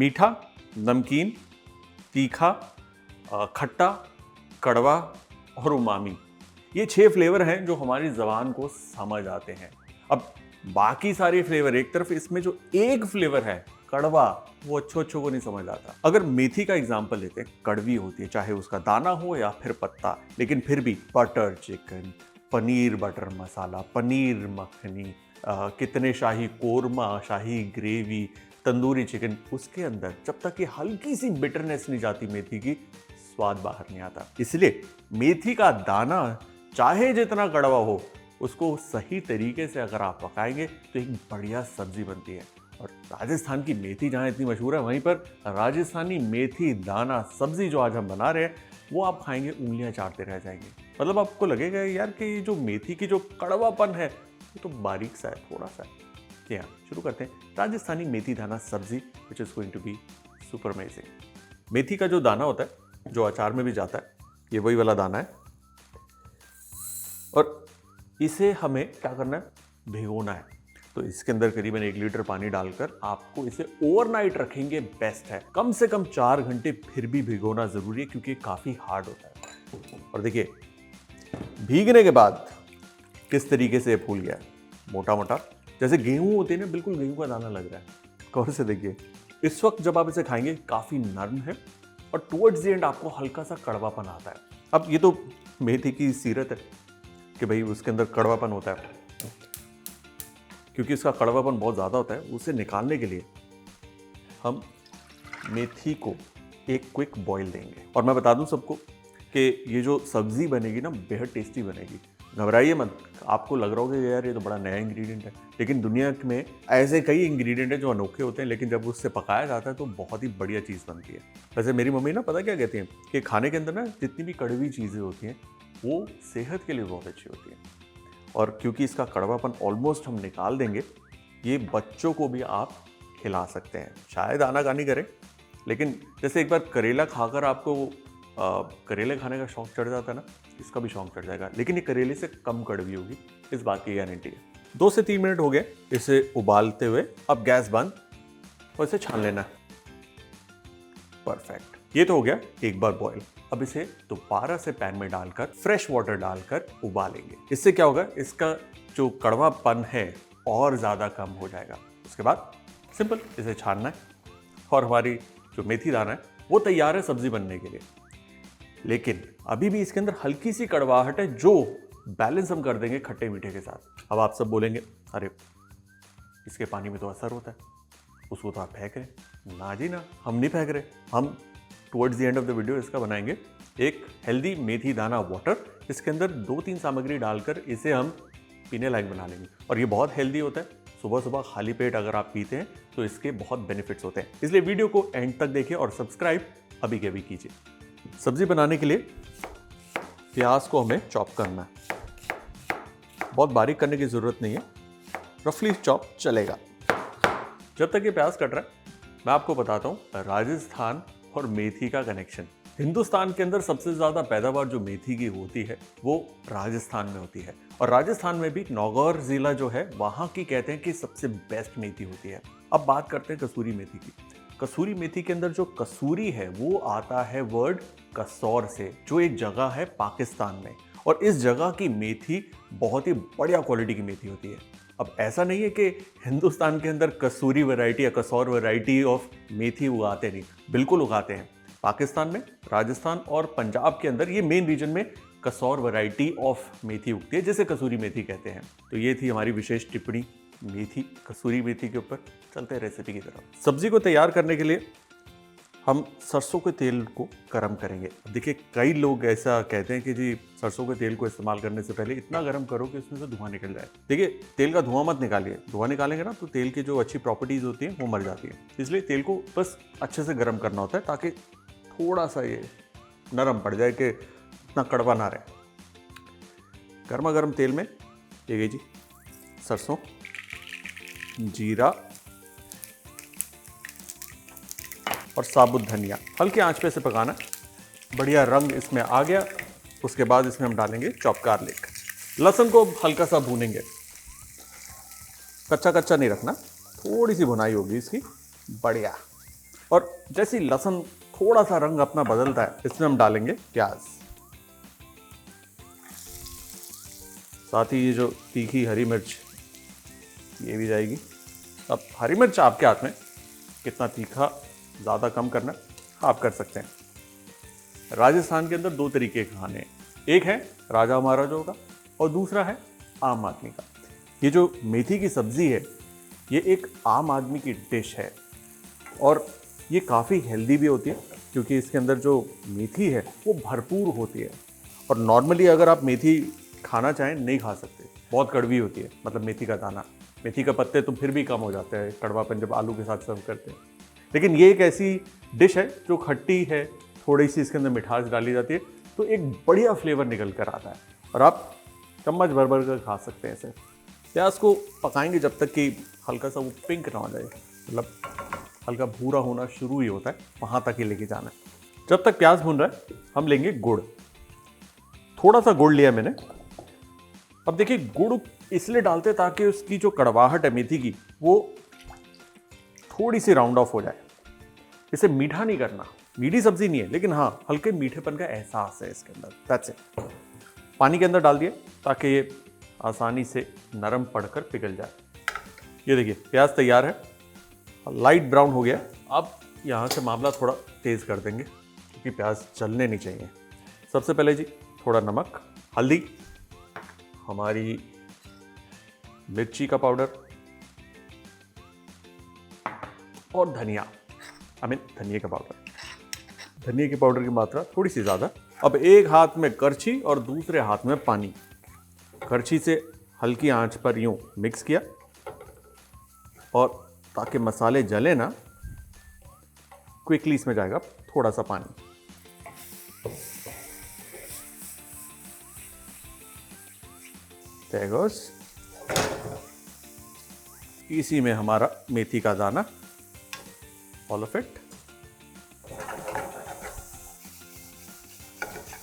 मीठा, नमकीन, तीखा, खट्टा, कड़वा और उमामी। ये 6 फ्लेवर हैं जो हमारी ज़बान को समझ आते हैं। अब बाकी सारे फ्लेवर एक तरफ, इसमें जो एक फ्लेवर है कड़वा, वो अच्छों को नहीं समझ आता। अगर मेथी का एग्जाम्पल लेते हैं, कड़वी होती है, चाहे उसका दाना हो या फिर पत्ता, लेकिन फिर भी बटर चिकन, पनीर बटर मसाला, पनीर मखनी, कितने शाही कोरमा, शाही ग्रेवी, तंदूरी चिकन, उसके अंदर जब तक ये हल्की सी बिटरनेस नहीं जाती मेथी की, स्वाद बाहर नहीं आता। इसलिए मेथी का दाना चाहे जितना कड़वा हो, उसको सही तरीके से अगर आप पकाएंगे तो एक बढ़िया सब्जी बनती है। और राजस्थान की मेथी जहाँ इतनी मशहूर है, वहीं पर राजस्थानी मेथी दाना सब्जी जो आज हम बना रहे हैं, वो आप खाएंगे उंगलियां चाटते रह जाएंगे। मतलब आपको लगेगा यार कि जो मेथी की जो कड़वापन है वो तो बारीक सा है, थोड़ा सा है। जी हाँ, शुरू करते हैं राजस्थानी मेथी दाना सब्जी, which is going to be super amazing. मेथी का जो दाना होता है, जो अचार में भी जाता है, ये वही वाला दाना है। और इसे हमें क्या करना है, भिगोना है। तो इसके अंदर करीबन 1 लीटर पानी डालकर आपको इसे ओवरनाइट रखेंगे, बेस्ट है। कम से कम 4 घंटे फिर भी भिगोना जरूरी है, क्योंकि काफी हार्ड होता है। और देखिए भीगने के बाद किस तरीके से फूल गया है, मोटा मोटा, जैसे गेहूं होते हैं ना, बिल्कुल गेहूं का दाना लग रहा है। गौर से देखिए, इस वक्त जब आप इसे खाएंगे काफी नरम है और टुवर्ड्स द एंड आपको हल्का सा कड़वापन आता है। अब ये तो मेथी की सीरत है कि भाई उसके अंदर कड़वापन होता है, क्योंकि इसका कड़वापन बहुत ज़्यादा होता है। उसे निकालने के लिए हम मेथी को एक क्विक बॉईल देंगे। और मैं बता दूं सबको कि ये जो सब्जी बनेगी ना, बेहद टेस्टी बनेगी। घबराइए मत, आपको लग रहा होगा कि यार ये तो बड़ा नया इंग्रेडिएंट है, लेकिन दुनिया में ऐसे कई इंग्रेडिएंट हैं जो अनोखे होते हैं, लेकिन जब उससे पकाया जाता है तो बहुत ही बढ़िया चीज़ बनती है। वैसे मेरी मम्मी ना, पता क्या कहती हैं कि खाने के अंदर ना जितनी भी कड़वी चीज़ें होती हैं वो सेहत के लिए बहुत अच्छी होती हैं। और क्योंकि इसका कड़वापन ऑलमोस्ट हम निकाल देंगे, ये बच्चों को भी आप खिला सकते हैं। शायद आनाकानी करें, लेकिन जैसे एक बार करेला खाकर आपको करेले खाने का शौक चढ़ जाता है ना, इसका भी शौक चढ़ जाएगा। लेकिन ये करेले से कम कड़वी होगी, इस बात की गारंटी है। 2 से 3 मिनट हो गए इसे उबालते हुए। अब गैस बंद और इसे छान लेना है। परफेक्ट, ये तो हो गया एक बार बॉईल। अब इसे दोबारा से पैन में डालकर फ्रेश वाटर डालकर उबालेंगे। इससे क्या होगा, इसका जो कड़वापन है और ज़्यादा कम हो जाएगा। उसके बाद सिंपल इसे छानना है और हमारी जो मेथी दाना है वो तैयार है सब्जी बनने के लिए। लेकिन अभी भी इसके अंदर हल्की सी कड़वाहट है, जो बैलेंस हम कर देंगे खट्टे मीठे के साथ। अब आप सब बोलेंगे, अरे इसके पानी में तो असर होता है, उसको तो आप फेंक रहे। ना जी ना, हम नहीं फेंक रहे। हम towards the end of the video इसका बनाएंगे एक हेल्दी मेथी दाना वाटर। इसके अंदर 2-3 सामग्री डालकर इसे हम पीने लायक बना लेंगे। और ये बहुत हेल्दी होता है। सुबह सुबह खाली पेट अगर आप पीते हैं तो इसके बहुत बेनिफिट्स होते हैं। इसलिए वीडियो को एंड तक देखिए और सब्सक्राइब अभी के अभी कीजिए। सब्जी बनाने के लिए प्याज को हमें चॉप करना है। बहुत बारीक करने की जरूरत नहीं है, रफली चॉप चलेगा। जब तक ये प्याज कट रहा है, मैं आपको बताता हूँ राजस्थान और मेथी का कनेक्शन। हिंदुस्तान के अंदर सबसे ज़्यादा पैदावार जो मेथी की होती है वो राजस्थान में होती है। और राजस्थान में भी नौगौर जिला जो है, वहाँ की कहते हैं कि सबसे बेस्ट मेथी होती है। अब बात करते हैं कसूरी मेथी की। कसूरी मेथी के अंदर जो कसूरी है वो आता है वर्ड कसौर से, जो एक जगह है पाकिस्तान में। और इस जगह की मेथी बहुत ही बढ़िया क्वालिटी की मेथी होती है। अब ऐसा नहीं है कि हिंदुस्तान के अंदर कसूरी वैरायटी या कसौर वैरायटी ऑफ मेथी उगाते नहीं, बिल्कुल उगाते हैं। पाकिस्तान में, राजस्थान और पंजाब के अंदर ये मेन रीजन में कसौर वैरायटी ऑफ मेथी उगती है, जिसे कसूरी मेथी कहते हैं। तो ये थी हमारी विशेष टिप्पणी मेथी, कसूरी मेथी के ऊपर। चलते हैं रेसिपी की तरफ। सब्जी को तैयार करने के लिए हम सरसों के तेल को गर्म करेंगे। देखिए कई लोग ऐसा कहते हैं कि जी सरसों के तेल को इस्तेमाल करने से पहले इतना गर्म करो कि उसमें से धुआं निकल जाए। देखिए तेल का धुआं मत निकालिए, धुआं निकालेंगे ना तो तेल की जो अच्छी प्रॉपर्टीज होती हैं वो मर जाती हैं। इसलिए तेल को बस अच्छे से गर्म करना होता है, ताकि थोड़ा सा ये नरम पड़ जाए कि इतना कड़वा ना रहे। गर्मा गर्म तेल में ये जी सरसों, जीरा और साबुत धनिया, हल्के आंच पे से पकाना। बढ़िया रंग इसमें आ गया, उसके बाद इसमें हम डालेंगे चॉप गार्लिक। लहसुन को हल्का सा भूनेंगे, कच्चा कच्चा नहीं रखना, थोड़ी सी भुनाई होगी इसकी। बढ़िया। और जैसे ही लहसुन थोड़ा सा रंग अपना बदलता है, इसमें हम डालेंगे प्याज। साथ ही ये जो तीखी हरी मिर्च, ये भी जाएगी। अब हरी मिर्च आपके हाथ में, कितना तीखा ज़्यादा कम करना आप कर सकते हैं। राजस्थान के अंदर दो तरीके के खाने हैं, एक है राजा महाराजाओं का और दूसरा है आम आदमी का। ये जो मेथी की सब्ज़ी है, ये एक आम आदमी की डिश है और ये काफ़ी हेल्दी भी होती है, क्योंकि इसके अंदर जो मेथी है वो भरपूर होती है। और नॉर्मली अगर आप मेथी खाना चाहें नहीं खा सकते, बहुत कड़वी होती है, मतलब मेथी का दाना। मेथी का पत्ते तो फिर भी कम हो जाते हैं कड़वापन जब आलू के साथ सर्व करते हैं, लेकिन ये एक ऐसी डिश है जो खट्टी है, थोड़ी सी इसके अंदर मिठास डाली जाती है, तो एक बढ़िया फ्लेवर निकल कर आता है और आप चम्मच भर भर कर खा सकते हैं इसे। प्याज को पकाएंगे जब तक कि हल्का सा वो पिंक ना हो जाए, मतलब हल्का भूरा होना शुरू ही होता है, वहाँ तक ही लेके जाना है। जब तक प्याज भून रहा है हम लेंगे गुड़। थोड़ा सा गुड़ लिया मैंने। अब देखिए, गुड़ इसलिए डालते हैं ताकि उसकी जो कड़वाहट है मेथी की, वो थोड़ी सी राउंड ऑफ हो जाए। इसे मीठा नहीं करना, मीठी सब्जी नहीं है, लेकिन हाँ हल्के मीठेपन का एहसास है इसके अंदर। That's it. पानी के अंदर डाल दिए ताकि ये आसानी से नरम पड़कर पिघल जाए। ये देखिए प्याज तैयार है, लाइट ब्राउन हो गया। अब यहाँ से मामला थोड़ा तेज़ कर देंगे, क्योंकि प्याज जलने नहीं चाहिए। सबसे पहले जी थोड़ा नमक, हल्दी, हमारी मिर्ची का पाउडर और धनिया, धनिया का पाउडर। धनिया के पाउडर की मात्रा थोड़ी सी ज़्यादा। अब एक हाथ में करछी और दूसरे हाथ में पानी। करछी से हल्की आंच पर यूं मिक्स किया, और ताकि मसाले जले ना, क्विकली इसमें जाएगा थोड़ा सा पानी। There goes। इसी में हमारा मेथी का दाना, ऑल ऑफ इट।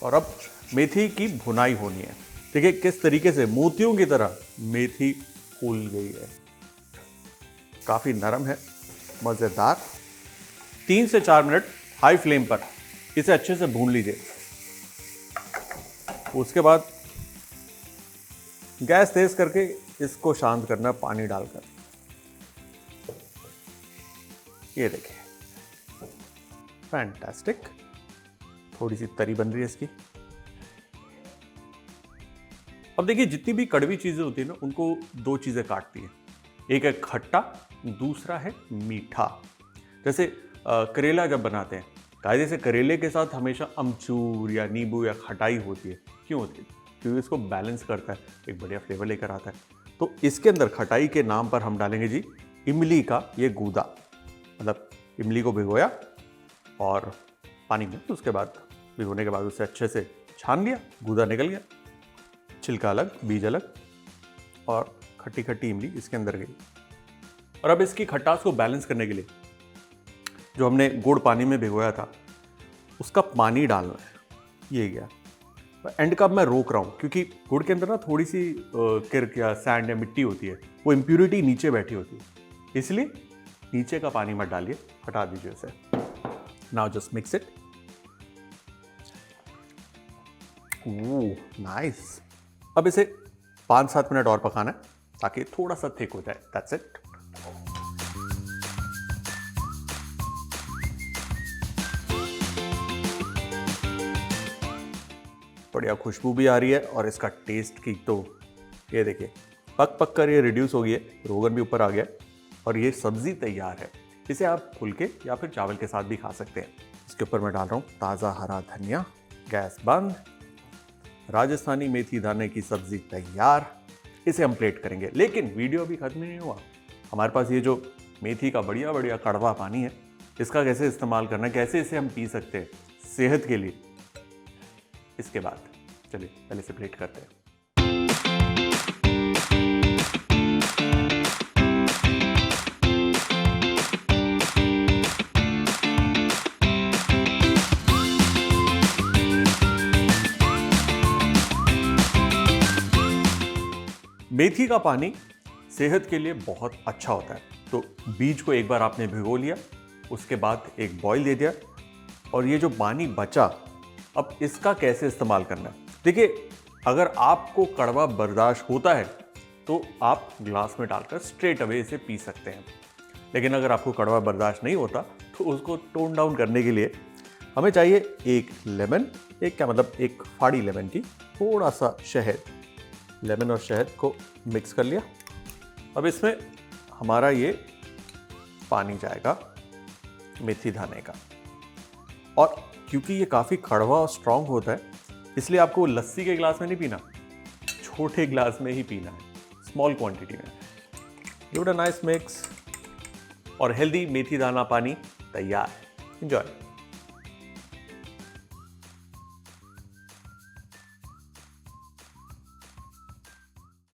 और अब मेथी की भुनाई होनी है। देखिए किस तरीके से मोतियों की तरह मेथी फूल गई है, काफी नरम है, मजेदार। 3 से 4 मिनट हाई फ्लेम पर इसे अच्छे से भून लीजिए। उसके बाद गैस तेज करके इसको शांत करना पानी डालकर। ये देखिए, फैंटास्टिक। थोड़ी सी तरी बन रही है इसकी। अब देखिए, जितनी भी कड़वी चीजें होती है ना, उनको दो चीजें काटती है। एक है खट्टा, दूसरा है मीठा। जैसे करेला जब बनाते हैं, कायदे से करेले के साथ हमेशा अमचूर या नींबू या खटाई होती है। क्यों होती है? क्योंकि इसको बैलेंस करता है, एक बढ़िया फ्लेवर लेकर आता है। तो इसके अंदर खटाई के नाम पर हम डालेंगे जी इमली का ये गूदा। मतलब इमली को भिगोया और पानी में, तो उसके बाद भिगोने के बाद उसे अच्छे से छान लिया, गूदा निकल गया, छिलका अलग, बीज अलग, और खट्टी खट्टी इमली इसके अंदर गई। और अब इसकी खटास को बैलेंस करने के लिए जो हमने गुड़ पानी में भिगोया था, उसका पानी डालना है। ये गया। एंड का मैं रोक रहा हूँ, क्योंकि गुड़ के अंदर ना थोड़ी सी किरक या सैंड या मिट्टी होती है, वो इम्प्यूरिटी नीचे बैठी होती है, इसलिए नीचे का पानी मत डालिए, हटा दीजिए उसे। Now just mix it. Nice. अब इसे 5-7 मिनट और पकाना है ताकि थोड़ा सा थिक हो जाए। That's it. बढ़िया खुशबू भी आ रही है, और इसका टेस्ट की तो ये देखिए, पक पक कर ये रिड्यूस हो गई है, रोगन भी ऊपर आ गया, और ये सब्जी तैयार है। इसे आप फुलके या फिर चावल के साथ भी खा सकते हैं। इसके ऊपर मैं डाल रहा हूँ ताज़ा हरा धनिया। गैस बंद। राजस्थानी मेथी दाने की सब्जी तैयार। इसे हम प्लेट करेंगे, लेकिन वीडियो अभी खत्म नहीं हुआ। हमारे पास ये जो मेथी का बढ़िया बढ़िया कड़वा पानी है, इसका कैसे इस्तेमाल करना, कैसे इसे हम पी सकते हैं सेहत के लिए, इसके बाद चलिए पहले से प्लेट करते हैं। मेथी का पानी सेहत के लिए बहुत अच्छा होता है। तो बीज को एक बार आपने भिगो लिया, उसके बाद एक बॉईल दे दिया और ये जो पानी बचा, अब इसका कैसे इस्तेमाल करना है। देखिए, अगर आपको कड़वा बर्दाश्त होता है तो आप ग्लास में डालकर स्ट्रेट अवे इसे पी सकते हैं, लेकिन अगर आपको कड़वा बर्दाश्त नहीं होता तो उसको टोन डाउन करने के लिए हमें चाहिए एक लेमन, एक फाड़ी लेमन की, थोड़ा सा शहद। लेमन और शहद को मिक्स कर लिया। अब इसमें हमारा ये पानी जाएगा मेथी दाने का, और क्योंकि ये काफ़ी कड़वा और स्ट्रांग होता है इसलिए आपको लस्सी के गिलास में नहीं पीना, छोटे गिलास में ही पीना है, स्मॉल क्वांटिटी में। Give it a nice mix और हेल्दी मेथी दाना पानी तैयार। एंजॉय।